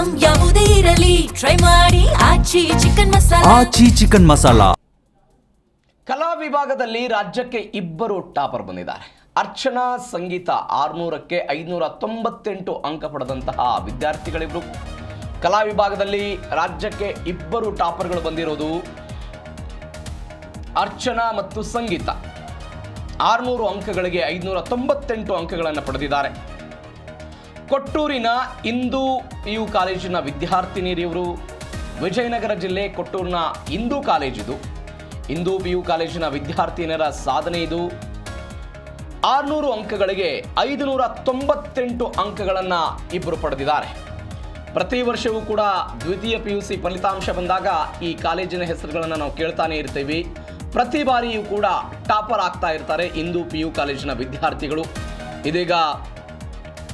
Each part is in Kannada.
ಐಟಂ ಯಾವುದೇ ಇರಲಿ ಟ್ರೈ ಮಾಡಿ ಆಚಿ ಚಿಕನ್ ಮಸಾಲಾ. ಕಲಾ ವಿಭಾಗದಲ್ಲಿ ರಾಜ್ಯಕ್ಕೆ ಇಬ್ಬರು ಟಾಪರ್ ಬಂದಿದ್ದಾರೆ. ಅರ್ಚನಾ ಸಂಗೀತ 600ಕ್ಕೆ 598 ಅಂಕ ಪಡೆದಂತಹ ವಿದ್ಯಾರ್ಥಿಗಳಿಬ್ರು. ಕಲಾ ವಿಭಾಗದಲ್ಲಿ ರಾಜ್ಯಕ್ಕೆ ಇಬ್ಬರು ಟಾಪರ್ಗಳು ಬಂದಿರೋದು ಅರ್ಚನಾ ಮತ್ತು ಸಂಗೀತ. 600 ಅಂಕಗಳಿಗೆ 598 ಅಂಕಗಳನ್ನು ಪಡೆದಿದ್ದಾರೆ. ಕೊಟ್ಟೂರಿನ ಹಿಂದೂ PU ಕಾಲೇಜಿನ ವಿದ್ಯಾರ್ಥಿನಿಯರು. ವಿಜಯನಗರ ಜಿಲ್ಲೆ ಕೊಟ್ಟೂರಿನ ಹಿಂದೂ ಕಾಲೇಜಿದು. ಹಿಂದೂ PU ಕಾಲೇಜಿನ ವಿದ್ಯಾರ್ಥಿನಿಯರ ಸಾಧನೆ ಇದು. 600 ಅಂಕಗಳಿಗೆ 598 ಅಂಕಗಳನ್ನು ಇಬ್ಬರು ಪಡೆದಿದ್ದಾರೆ. ಪ್ರತಿ ವರ್ಷವೂ ಕೂಡ ದ್ವಿತೀಯ PUC ಫಲಿತಾಂಶ ಬಂದಾಗ ಈ ಕಾಲೇಜಿನ ಹೆಸರುಗಳನ್ನು ನಾವು ಕೇಳ್ತಾನೆ ಇರ್ತೀವಿ. ಪ್ರತಿ ಬಾರಿಯೂ ಕೂಡ ಟಾಪರ್ ಆಗ್ತಾ ಇರ್ತಾರೆ ಹಿಂದೂ PU ಕಾಲೇಜಿನ ವಿದ್ಯಾರ್ಥಿಗಳು. ಇದೀಗ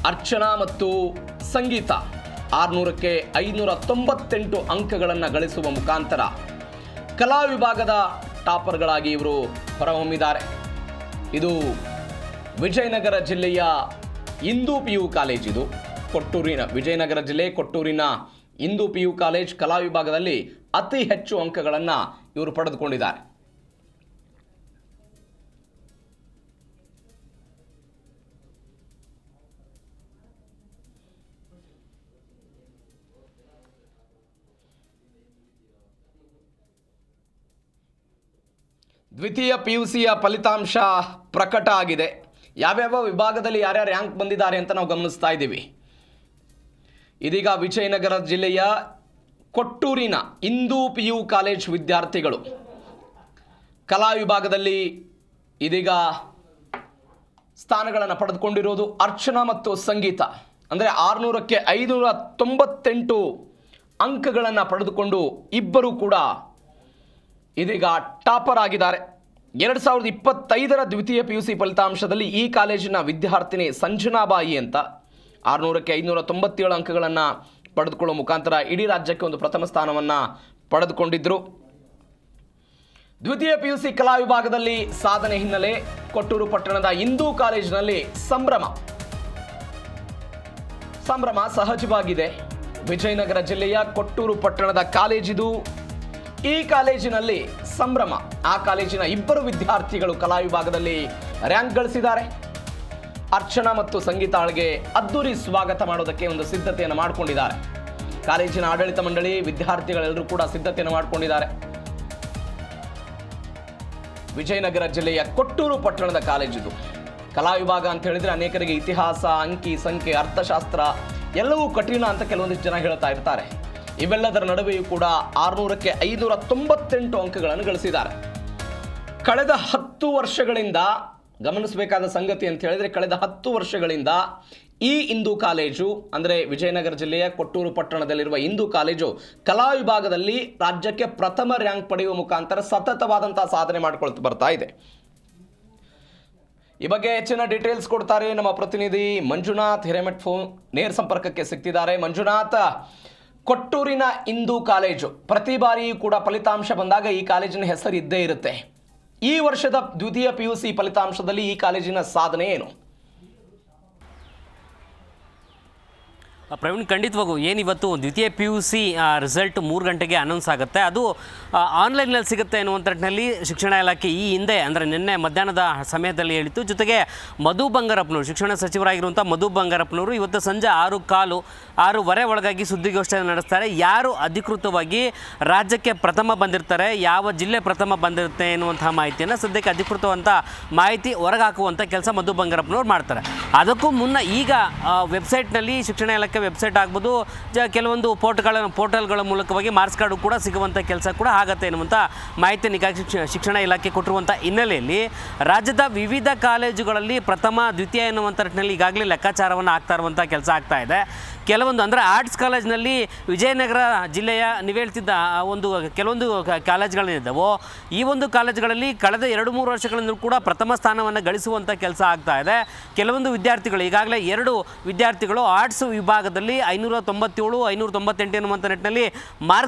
ಅರ್ಚನಾ ಮತ್ತು ಸಂಗೀತ 600ಕ್ಕೆ 598 ಅಂಕಗಳನ್ನು ಗಳಿಸುವ ಮುಖಾಂತರ ಕಲಾ ವಿಭಾಗದ ಟಾಪರ್ಗಳಾಗಿ ಇವರು ಹೊರಹೊಮ್ಮಿದ್ದಾರೆ. ಇದು ವಿಜಯನಗರ ಜಿಲ್ಲೆಯ ಹಿಂದೂ PU ಕಾಲೇಜಿದು. ವಿಜಯನಗರ ಜಿಲ್ಲೆ ಕೊಟ್ಟೂರಿನ ಹಿಂದೂ PU ಕಾಲೇಜ್ ಕಲಾ ವಿಭಾಗದಲ್ಲಿ ಅತಿ ಹೆಚ್ಚು ಅಂಕಗಳನ್ನು ಇವರು ಪಡೆದುಕೊಂಡಿದ್ದಾರೆ. ದ್ವಿತೀಯ PUCಯ ಫಲಿತಾಂಶ ಪ್ರಕಟ ಆಗಿದೆ. ಯಾವ್ಯಾವ ವಿಭಾಗದಲ್ಲಿ ಯಾರ್ಯಾರು ರ್ಯಾಂಕ್ ಬಂದಿದ್ದಾರೆ ಅಂತ ನಾವು ಗಮನಿಸ್ತಾ ಇದ್ದೀವಿ. ಇದೀಗ ವಿಜಯನಗರ ಜಿಲ್ಲೆಯ ಕೊಟ್ಟೂರಿನ ಹಿಂದೂ PU ಕಾಲೇಜ್ ವಿದ್ಯಾರ್ಥಿಗಳು ಕಲಾ ವಿಭಾಗದಲ್ಲಿ ಇದೀಗ ಸ್ಥಾನಗಳನ್ನು ಪಡೆದುಕೊಂಡಿರೋದು ಅರ್ಚನಾ ಮತ್ತು ಸಂಗೀತ. ಅಂದರೆ 600ಕ್ಕೆ 598 ಅಂಕಗಳನ್ನು ಪಡೆದುಕೊಂಡು ಇಬ್ಬರು ಕೂಡ ಇದೀಗ ಟಾಪರ್ ಆಗಿದ್ದಾರೆ. 2025ರ ದ್ವಿತೀಯ PUC ಫಲಿತಾಂಶದಲ್ಲಿ ಈ ಕಾಲೇಜಿನ ವಿದ್ಯಾರ್ಥಿನಿ ಸಂಜನಾಬಾಯಿ ಅಂತ 600ಕ್ಕೆ 597 ಅಂಕಗಳನ್ನು ಪಡೆದುಕೊಳ್ಳುವ ಮುಖಾಂತರ ಇಡೀ ರಾಜ್ಯಕ್ಕೆ ಒಂದು ಪ್ರಥಮ ಸ್ಥಾನವನ್ನು ಪಡೆದುಕೊಂಡಿದ್ದರು. ದ್ವಿತೀಯ PUC ಕಲಾ ವಿಭಾಗದಲ್ಲಿ ಸಾಧನೆ ಹಿನ್ನೆಲೆ ಕೊಟ್ಟೂರು ಪಟ್ಟಣದ ಹಿಂದೂ ಕಾಲೇಜಿನಲ್ಲಿ ಸಂಭ್ರಮ ಸಹಜವಾಗಿದೆ. ವಿಜಯನಗರ ಜಿಲ್ಲೆಯ ಕೊಟ್ಟೂರು ಪಟ್ಟಣದ ಕಾಲೇಜಿದು. ಈ ಕಾಲೇಜಿನಲ್ಲಿ ಸಂಭ್ರಮ. ಆ ಕಾಲೇಜಿನ ಇಬ್ಬರು ವಿದ್ಯಾರ್ಥಿಗಳು ಕಲಾ ವಿಭಾಗದಲ್ಲಿ ರ್ಯಾಂಕ್ ಗಳಿಸಿದ್ದಾರೆ. ಅರ್ಚನಾ ಮತ್ತು ಸಂಗೀತಾಳ್ಗೆ ಅದ್ದೂರಿ ಸ್ವಾಗತ ಮಾಡೋದಕ್ಕೆ ಒಂದು ಸಿದ್ಧತೆಯನ್ನು ಮಾಡಿಕೊಂಡಿದ್ದಾರೆ. ಕಾಲೇಜಿನ ಆಡಳಿತ ಮಂಡಳಿ, ವಿದ್ಯಾರ್ಥಿಗಳೆಲ್ಲರೂ ಕೂಡ ಸಿದ್ಧತೆಯನ್ನು ಮಾಡಿಕೊಂಡಿದ್ದಾರೆ. ವಿಜಯನಗರ ಜಿಲ್ಲೆಯ ಕೊಟ್ಟೂರು ಪಟ್ಟಣದ ಕಾಲೇಜಿದು. ಕಲಾ ವಿಭಾಗ ಅಂತ ಹೇಳಿದ್ರೆ ಅನೇಕರಿಗೆ ಇತಿಹಾಸ, ಅಂಕಿ ಸಂಖ್ಯೆ, ಅರ್ಥಶಾಸ್ತ್ರ ಎಲ್ಲವೂ ಕಠಿಣ ಅಂತ ಕೆಲವೊಂದಿಷ್ಟು ಜನ ಹೇಳ್ತಾ ಇರ್ತಾರೆ. ಇವೆಲ್ಲದರ ನಡುವೆಯೂ ಕೂಡ 600ಕ್ಕೆ 598 ಅಂಕಗಳನ್ನು ಗಳಿಸಿದ್ದಾರೆ. ಕಳೆದ 10 ವರ್ಷಗಳಿಂದ ಗಮನಿಸಬೇಕಾದ ಸಂಗತಿ ಅಂತ ಹೇಳಿದ್ರೆ, ಕಳೆದ 10 ವರ್ಷಗಳಿಂದ ಈ ಹಿಂದೂ ಕಾಲೇಜು ಅಂದರೆ ವಿಜಯನಗರ ಜಿಲ್ಲೆಯ ಕೊಟ್ಟೂರು ಪಟ್ಟಣದಲ್ಲಿರುವ ಹಿಂದೂ ಕಾಲೇಜು ಕಲಾ ವಿಭಾಗದಲ್ಲಿ ರಾಜ್ಯಕ್ಕೆ ಪ್ರಥಮ ರ್ಯಾಂಕ್ ಪಡೆಯುವ ಮುಖಾಂತರ ಸತತವಾದಂತಹ ಸಾಧನೆ ಮಾಡಿಕೊಳ್ತಾ ಬರ್ತಾ ಇದೆ. ಈ ಬಗ್ಗೆ ಹೆಚ್ಚಿನ ಡೀಟೇಲ್ಸ್ ಕೊಡ್ತಾರೆ ನಮ್ಮ ಪ್ರತಿನಿಧಿ ಮಂಜುನಾಥ್ ಹಿರೇಮಠ್. ಫೋನ್ ನೇರ ಸಂಪರ್ಕಕ್ಕೆ ಸಿಗ್ತಿದ್ದಾರೆ. ಮಂಜುನಾಥ್, ಕೊಟ್ಟೂರಿನ ಹಿಂದೂ ಕಾಲೇಜು ಪ್ರತಿ ಬಾರಿಯೂ ಕೂಡ ಫಲಿತಾಂಶ ಬಂದಾಗ ಈ ಕಾಲೇಜಿನ ಹೆಸರು ಇದ್ದೇ ಇರುತ್ತೆ. ಈ ವರ್ಷದ ದ್ವಿತೀಯ PUC ಫಲಿತಾಂಶದಲ್ಲಿ ಈ ಕಾಲೇಜಿನ ಸಾಧನೆ ಏನು? ಪ್ರವೀಣ್, ಖಂಡಿತವಾಗೂ ಏನಿವತ್ತು ದ್ವಿತೀಯ PUC ರಿಸಲ್ಟ್ 3 ಗಂಟೆಗೆ ಅನೌನ್ಸ್ ಆಗುತ್ತೆ. ಅದು ಆನ್ಲೈನಲ್ಲಿ ಸಿಗುತ್ತೆ ಅನ್ನುವಂಥ ನಿಟ್ಟಿನಲ್ಲಿ ಶಿಕ್ಷಣ ಇಲಾಖೆ ಈ ಹಿಂದೆ ಅಂದರೆ ನಿನ್ನೆ ಮಧ್ಯಾಹ್ನದ ಸಮಯದಲ್ಲಿ ಹೇಳಿತ್ತು. ಜೊತೆಗೆ ಮಧು ಬಂಗಾರಪ್ಪನವರು, ಶಿಕ್ಷಣ ಸಚಿವರಾಗಿರುವಂಥ ಮಧು ಬಂಗಾರಪ್ಪನವರು ಇವತ್ತು ಸಂಜೆ 6:15 ಒಳಗಾಗಿ ಸುದ್ದಿಗೋಷ್ಠಿಯನ್ನು ನಡೆಸ್ತಾರೆ. ಯಾರು ಅಧಿಕೃತವಾಗಿ ರಾಜ್ಯಕ್ಕೆ ಪ್ರಥಮ ಬಂದಿರ್ತಾರೆ, ಯಾವ ಜಿಲ್ಲೆ ಪ್ರಥಮ ಬಂದಿರುತ್ತೆ ಎನ್ನುವಂಥ ಮಾಹಿತಿಯನ್ನು ಸದ್ಯಕ್ಕೆ ಅಧಿಕೃತವಂತ ಮಾಹಿತಿ ಹೊರಗೆ ಹಾಕುವಂಥ ಕೆಲಸ ಮಧು ಬಂಗಾರಪ್ಪನವರು ಮಾಡ್ತಾರೆ. ಅದಕ್ಕೂ ಮುನ್ನ ಈಗ ವೆಬ್ಸೈಟ್ನಲ್ಲಿ ಶಿಕ್ಷಣ ಇಲಾಖೆ ವೆಬ್ಸೈಟ್ ಆಗ್ಬೋದು, ಕೆಲವೊಂದು ಪೋರ್ಟಲ್ಗಳ ಮೂಲಕವಾಗಿ ಮಾರ್ಕ್ಸ್ ಕಾರ್ಡು ಕೂಡ ಸಿಗುವಂಥ ಕೆಲಸ ಕೂಡ ಆಗತ್ತೆ ಎನ್ನುವಂಥ ಮಾಹಿತಿಯನ್ನು ಶಿಕ್ಷಣ ಇಲಾಖೆ ಕೊಟ್ಟಿರುವಂಥ ಹಿನ್ನೆಲೆಯಲ್ಲಿ ರಾಜ್ಯದ ವಿವಿಧ ಕಾಲೇಜುಗಳಲ್ಲಿ ಪ್ರಥಮ ದ್ವಿತೀಯ ಎನ್ನುವಂಥ ನಿಟ್ಟಿನಲ್ಲಿ ಈಗಾಗಲೇ ಲೆಕ್ಕಾಚಾರವನ್ನು ಆಗ್ತಾ ಇರುವಂಥ ಕೆಲಸ ಆಗ್ತಾ ಇದೆ. ಕೆಲವೊಂದು ಅಂದರೆ ಆರ್ಟ್ಸ್ ಕಾಲೇಜಿನಲ್ಲಿ ವಿಜಯನಗರ ಜಿಲ್ಲೆಯ ನೀವು ಹೇಳ್ತಿದ್ದ ಕೆಲವೊಂದು ಕಾಲೇಜುಗಳೇನಿದ್ದಾವೋ ಈ ಒಂದು ಕಾಲೇಜುಗಳಲ್ಲಿ ಕಳೆದ 2-3 ವರ್ಷಗಳಿಂದ ಕೂಡ ಪ್ರಥಮ ಸ್ಥಾನವನ್ನು ಗಳಿಸುವಂಥ ಕೆಲಸ ಆಗ್ತಾ ಇದೆ. ಕೆಲವೊಂದು ವಿದ್ಯಾರ್ಥಿಗಳು ಈಗಾಗಲೇ 2 ವಿದ್ಯಾರ್ಥಿಗಳು ಆರ್ಟ್ಸ್ ವಿಭಾಗದಲ್ಲಿ 597, 598 ಎನ್ನುವಂಥ ನಿಟ್ಟಿನಲ್ಲಿ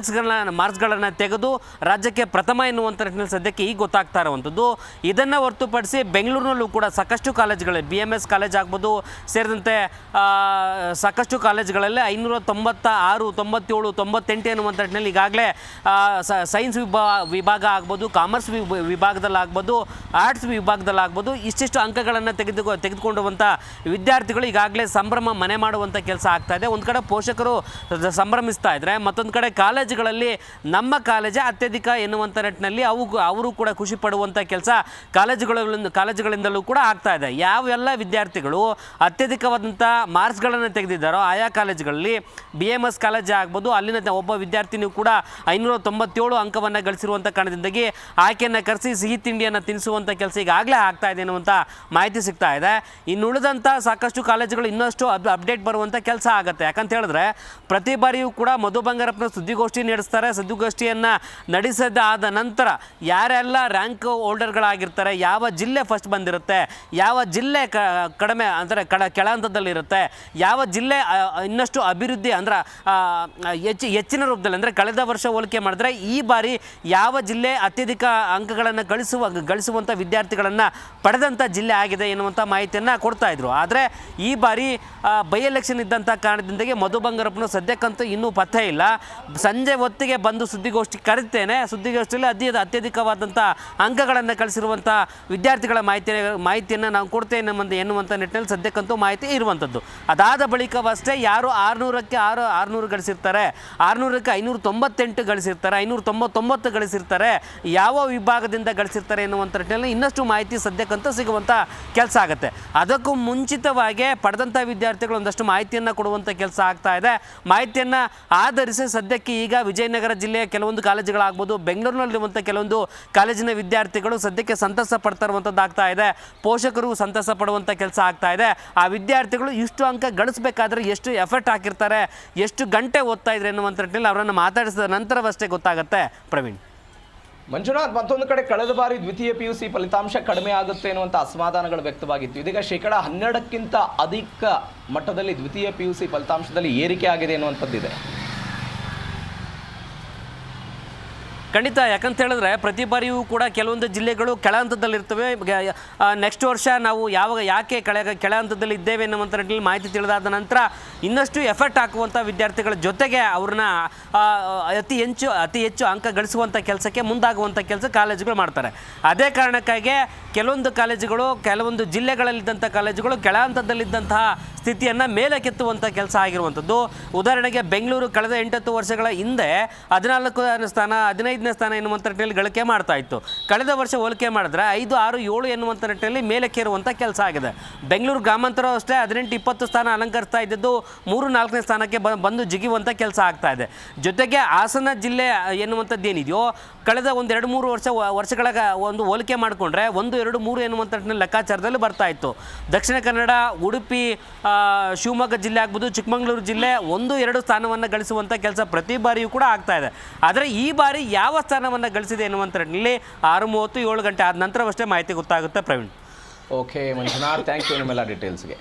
ಮಾರ್ಕ್ಸ್ಗಳನ್ನು ತೆಗೆದು ರಾಜ್ಯಕ್ಕೆ ಪ್ರಥಮ ಎನ್ನುವಂಥ ನಿಟ್ಟಿನಲ್ಲಿ ಸದ್ಯಕ್ಕೆ ಈಗ ಗೊತ್ತಾಗ್ತಾ ಇರುವಂಥದ್ದು. ಇದನ್ನು ಹೊರತುಪಡಿಸಿ ಬೆಂಗಳೂರಿನಲ್ಲೂ ಕೂಡ ಸಾಕಷ್ಟು ಕಾಲೇಜುಗಳು, BMS ಕಾಲೇಜ್ ಆಗ್ಬೋದು ಸೇರಿದಂತೆ ಸಾಕಷ್ಟು ಕಾಲೇಜ್ ಕಾಲೇಜುಗಳಲ್ಲಿ 596, 97, 98 ಎನ್ನುವಂಥ ನಿಟ್ಟಿನಲ್ಲಿ ಈಗಾಗಲೇ ಸೈನ್ಸ್ ವಿಭಾಗ ಆಗ್ಬೋದು, ಕಾಮರ್ಸ್ ವಿಭಾಗದಲ್ಲಾಗ್ಬೋದು, ಆರ್ಟ್ಸ್ ವಿಭಾಗದಲ್ಲಾಗ್ಬೋದು ಇಷ್ಟಿಷ್ಟು ಅಂಕಗಳನ್ನು ತೆಗೆದುಕೊಂಡುವಂಥ ವಿದ್ಯಾರ್ಥಿಗಳು ಈಗಾಗಲೇ ಸಂಭ್ರಮ ಮನೆ ಮಾಡುವಂಥ ಕೆಲಸ ಆಗ್ತಾ ಇದೆ. ಒಂದು ಕಡೆ ಪೋಷಕರು ಸಂಭ್ರಮಿಸ್ತಾ ಇದ್ದಾರೆ, ಮತ್ತೊಂದು ಕಡೆ ಕಾಲೇಜುಗಳಲ್ಲಿ ನಮ್ಮ ಕಾಲೇಜೇ ಅತ್ಯಧಿಕ ಎನ್ನುವಂಥ ನಿಟ್ಟಿನಲ್ಲಿ ಅವರು ಕೂಡ ಖುಷಿ ಪಡುವಂಥ ಕೆಲಸ ಕಾಲೇಜುಗಳಿಂದಲೂ ಕೂಡ ಆಗ್ತಾ ಇದೆ. ಯಾವೆಲ್ಲ ವಿದ್ಯಾರ್ಥಿಗಳು ಅತ್ಯಧಿಕವಾದಂಥ ಮಾರ್ಕ್ಸ್ಗಳನ್ನು ತೆಗೆದಿದ್ದಾರೋ ಆಯಾ ಕಾಲೇಜುಗಳಲ್ಲಿ BMS ಕಾಲೇಜ್ ಆಗ್ಬೋದು, ಅಲ್ಲಿನ ಒಬ್ಬ ವಿದ್ಯಾರ್ಥಿನಿಯು ಕೂಡ 597 ಅಂಕವನ್ನು ಗಳಿಸಿರುವಂಥ ಕಾರಣದಿಂದಾಗಿ ಆಕೆಯನ್ನು ಕರೆಸಿ ಸಿಹಿ ತಿಂಡಿಯನ್ನು ತಿನ್ನಿಸುವಂಥ ಕೆಲಸ ಈಗಾಗಲೇ ಆಗ್ತಾ ಇದೆ ಎನ್ನುವಂಥ ಮಾಹಿತಿ ಸಿಗ್ತಾ ಇದೆ. ಇನ್ನು ಉಳಿದಂಥ ಸಾಕಷ್ಟು ಕಾಲೇಜುಗಳು ಇನ್ನಷ್ಟು ಅಪ್ಡೇಟ್ ಬರುವಂಥ ಕೆಲಸ ಆಗುತ್ತೆ. ಯಾಕಂತ ಹೇಳಿದ್ರೆ ಪ್ರತಿ ಬಾರಿಯೂ ಕೂಡ ಮಧು ಬಂಗಾರಪ್ಪನ ಸುದ್ದಿಗೋಷ್ಠಿ ನಡೆಸ್ತಾರೆ. ಸುದ್ದಿಗೋಷ್ಠಿಯನ್ನು ನಡೆಸಿದಾದ ನಂತರ ಯಾರೆಲ್ಲ ರ್ಯಾಂಕ್ ಹೋಲ್ಡರ್ಗಳಾಗಿರ್ತಾರೆ, ಯಾವ ಜಿಲ್ಲೆ ಫಸ್ಟ್ ಬಂದಿರುತ್ತೆ, ಯಾವ ಜಿಲ್ಲೆ ಕಡಿಮೆ ಅಂದರೆ ಕೆಳ ಹಂತದಲ್ಲಿರುತ್ತೆ, ಯಾವ ಜಿಲ್ಲೆ ಇನ್ನಷ್ಟು ಅಭಿವೃದ್ಧಿ ಅಂದ್ರೆ ಹೆಚ್ಚಿನ ರೂಪದಲ್ಲಿ ಅಂದರೆ ಕಳೆದ ವರ್ಷ ಹೋಲಿಕೆ ಮಾಡಿದ್ರೆ ಈ ಬಾರಿ ಯಾವ ಜಿಲ್ಲೆ ಅತ್ಯಧಿಕ ಅಂಕಗಳನ್ನು ಗಳಿಸುವಂಥ ವಿದ್ಯಾರ್ಥಿಗಳನ್ನು ಪಡೆದಂಥ ಜಿಲ್ಲೆ ಆಗಿದೆ ಎನ್ನುವಂಥ ಮಾಹಿತಿಯನ್ನು ಕೊಡ್ತಾ ಇದ್ರು. ಆದರೆ ಈ ಬಾರಿ ಬೈ ಎಲೆಕ್ಷನ್ ಇದ್ದಂಥ ಕಾರಣದಿಂದಾಗಿ ಮಧು ಬಂಗಾರಪ್ಪನ ಸದ್ಯಕ್ಕಂತೂ ಇನ್ನೂ ಪತ್ತೆ ಇಲ್ಲ. ಸಂಜೆ ಹೊತ್ತಿಗೆ ಬಂದು ಸುದ್ದಿಗೋಷ್ಠಿ ಕರೆತೇನೆ, ಸುದ್ದಿಗೋಷ್ಠಿಯಲ್ಲಿ ಅತ್ಯಧಿಕವಾದಂಥ ಅಂಕಗಳನ್ನು ಕಳಿಸಿರುವಂಥ ವಿದ್ಯಾರ್ಥಿಗಳ ಮಾಹಿತಿಯನ್ನು ನಾವು ಕೊಡ್ತೇನೆ ಎನ್ನುವಂಥ ನಿಟ್ಟಿನಲ್ಲಿ ಸದ್ಯಕ್ಕಂತೂ ಮಾಹಿತಿ ಇರುವಂಥದ್ದು. ಅದಾದ ಬಳಿಕವಷ್ಟೇ ಯಾರು 600ಕ್ಕೆ 600 ಗಳಿಸಿರ್ತಾರೆ, 600ಕ್ಕೆ 598 ಗಳಿಸಿರ್ತಾರೆ, 599 ಗಳಿಸಿರ್ತಾರೆ, ಯಾವ ವಿಭಾಗದಿಂದ ಗಳಿಸಿರ್ತಾರೆ ಎನ್ನುವಂಥ ನಿಟ್ಟಿನಲ್ಲಿ ಇನ್ನಷ್ಟು ಮಾಹಿತಿ ಸದ್ಯಕ್ಕಂತೂ ಸಿಗುವಂಥ ಕೆಲಸ ಆಗುತ್ತೆ. ಅದಕ್ಕೂ ಮುಂಚಿತವಾಗಿ ಪಡೆದಂಥ ವಿದ್ಯಾರ್ಥಿಗಳು ಒಂದಷ್ಟು ಮಾಹಿತಿಯನ್ನು ಕೊಡುವಂಥ ಕೆಲಸ ಆಗ್ತಾ ಇದೆ. ಮಾಹಿತಿಯನ್ನು ಆಧರಿಸಿ ಸದ್ಯಕ್ಕೆ ಈಗ ವಿಜಯನಗರ ಜಿಲ್ಲೆಯ ಕೆಲವೊಂದು ಕಾಲೇಜುಗಳಾಗ್ಬೋದು, ಬೆಂಗಳೂರಿನಲ್ಲಿರುವಂಥ ಕೆಲವೊಂದು ಕಾಲೇಜಿನ ವಿದ್ಯಾರ್ಥಿಗಳು ಸದ್ಯಕ್ಕೆ ಸಂತಸ ಪಡ್ತಾ ಇರುವಂಥದ್ದು ಆಗ್ತಾ ಇದೆ. ಪೋಷಕರು ಸಂತಸ ಪಡುವಂಥ ಕೆಲಸ ಆಗ್ತಾ ಇದೆ. ಆ ವಿದ್ಯಾರ್ಥಿಗಳು ಇಷ್ಟು ಅಂಕ ಗಳಿಸಬೇಕಾದ್ರೆ ಎಷ್ಟು ಎಫರ್ಟ್ ಹಾಕಿರ್ತಾರೆ, ಎಷ್ಟು ಗಂಟೆ ಓದ್ತಾ ಇದ್ರೆ ಎನ್ನುವಂಥ ನಿಟ್ಟಿನಲ್ಲಿ ಅವರನ್ನು ಮಾತಾಡಿಸಿದ ನಂತರವಷ್ಟೇ ಗೊತ್ತಾಗುತ್ತೆ. ಪ್ರವೀಣ್. ಮಂಜುನಾಥ್, ಮತ್ತೊಂದು ಕಡೆ ಕಳೆದ ಬಾರಿ ದ್ವಿತೀಯ PUC ಫಲಿತಾಂಶ ಕಡಿಮೆ ಆಗುತ್ತೆ ಅನ್ನುವಂಥ ಅಸಮಾಧಾನಗಳು ವ್ಯಕ್ತವಾಗಿತ್ತು. ಇದೀಗ 12%ಕ್ಕಿಂತ ಅಧಿಕ ಮಟ್ಟದಲ್ಲಿ ದ್ವಿತೀಯ PUC ಫಲಿತಾಂಶದಲ್ಲಿ ಏರಿಕೆ ಆಗಿದೆ ಎನ್ನುವಂಥದ್ದಿದೆ. ಖಂಡಿತ. ಯಾಕಂತ ಹೇಳಿದ್ರೆ ಪ್ರತಿ ಬಾರಿಯೂ ಕೂಡ ಕೆಲವೊಂದು ಜಿಲ್ಲೆಗಳು ಕೆಳ ಹಂತದಲ್ಲಿರ್ತವೆ. ನೆಕ್ಸ್ಟ್ ವರ್ಷ ನಾವು ಯಾಕೆ ಕೆಳ ಹಂತದಲ್ಲಿ ಇದ್ದೇವೆ ಎನ್ನುವಂಥ ನಿಟ್ಟಿನಲ್ಲಿ ಮಾಹಿತಿ ತಿಳಿದಾದ ನಂತರ ಇನ್ನಷ್ಟು ಎಫರ್ಟ್ ಹಾಕುವಂಥ ವಿದ್ಯಾರ್ಥಿಗಳ ಜೊತೆಗೆ ಅವ್ರನ್ನ ಅತಿ ಹೆಚ್ಚು ಅಂಕ ಗಳಿಸುವಂಥ ಕೆಲಸಕ್ಕೆ ಮುಂದಾಗುವಂಥ ಕೆಲಸ ಕಾಲೇಜುಗಳು ಮಾಡ್ತಾರೆ. ಅದೇ ಕಾರಣಕ್ಕಾಗಿ ಕೆಲವೊಂದು ಜಿಲ್ಲೆಗಳಲ್ಲಿದ್ದಂಥ ಕಾಲೇಜುಗಳು ಕೆಳ ಹಂತದಲ್ಲಿದ್ದಂತಹ ಸ್ಥಿತಿಯನ್ನು ಮೇಲಕ್ಕೆತ್ತುವಂಥ ಕೆಲಸ ಆಗಿರುವಂಥದ್ದು. ಉದಾಹರಣೆಗೆ ಬೆಂಗಳೂರು ಕಳೆದ 8 ವರ್ಷಗಳ ಹಿಂದೆ 14ನೇ ಸ್ಥಾನ 15ನೇ ಸ್ಥಾನ ಎನ್ನುವಂಥ ನಿಟ್ಟಿನಲ್ಲಿ ಗಳಿಕೆ ಮಾಡ್ತಾ ಇತ್ತು. ಕಳೆದ ವರ್ಷ ಹೋಲಿಕೆ ಮಾಡಿದ್ರೆ 5, 6, 7 ಎನ್ನುವಂಥ ನಿಟ್ಟಿನಲ್ಲಿ ಮೇಲಕ್ಕೇರುವಂಥ ಕೆಲಸ ಆಗಿದೆ. ಬೆಂಗಳೂರು ಗ್ರಾಮಾಂತರ ಅಷ್ಟೇ 18, 20 ಸ್ಥಾನ ಅಲಂಕರಿಸ್ತಾ ಇದ್ದದ್ದು 3, 4ನೇ ಸ್ಥಾನಕ್ಕೆ ಬಂದು ಜಿಗಿಯುವಂಥ ಕೆಲಸ ಆಗ್ತಾ ಇದೆ. ಜೊತೆಗೆ ಹಾಸನ ಜಿಲ್ಲೆ ಎನ್ನುವಂಥದ್ದು ಏನಿದೆಯೋ ಕಳೆದ 1-2-3 ವರ್ಷಗಳ ಒಂದು ಹೋಲಿಕೆ ಮಾಡಿಕೊಂಡ್ರೆ 1, 2, 3 ಎನ್ನುವಂಥ ಲೆಕ್ಕಾಚಾರದಲ್ಲಿ ಬರ್ತಾ ಇತ್ತು. ದಕ್ಷಿಣ ಕನ್ನಡ, ಉಡುಪಿ, ಶಿವಮೊಗ್ಗ ಜಿಲ್ಲೆ ಆಗ್ಬೋದು, ಚಿಕ್ಕಮಗಳೂರು ಜಿಲ್ಲೆ 1, 2 ಸ್ಥಾನವನ್ನು ಗಳಿಸುವಂಥ ಕೆಲಸ ಪ್ರತಿ ಬಾರಿಯೂ ಕೂಡ ಆಗ್ತಾ ಇದೆ. ಆದರೆ ಈ ಬಾರಿ ಯಾವ ಸ್ಥಾನವನ್ನು ಗಳಿಸಿದೆ ಎನ್ನುವಂಥ ನಿಟ್ಟಿನಲ್ಲಿ 6:30, 7 ಗಂಟೆ ಆದ ನಂತರವಷ್ಟೇ ಮಾಹಿತಿ ಗೊತ್ತಾಗುತ್ತೆ. Praveen. Okay Manjunath, thank you ನಿಮ್ಮೆಲ್ಲ ಡೀಟೇಲ್ಸ್ಗೆ.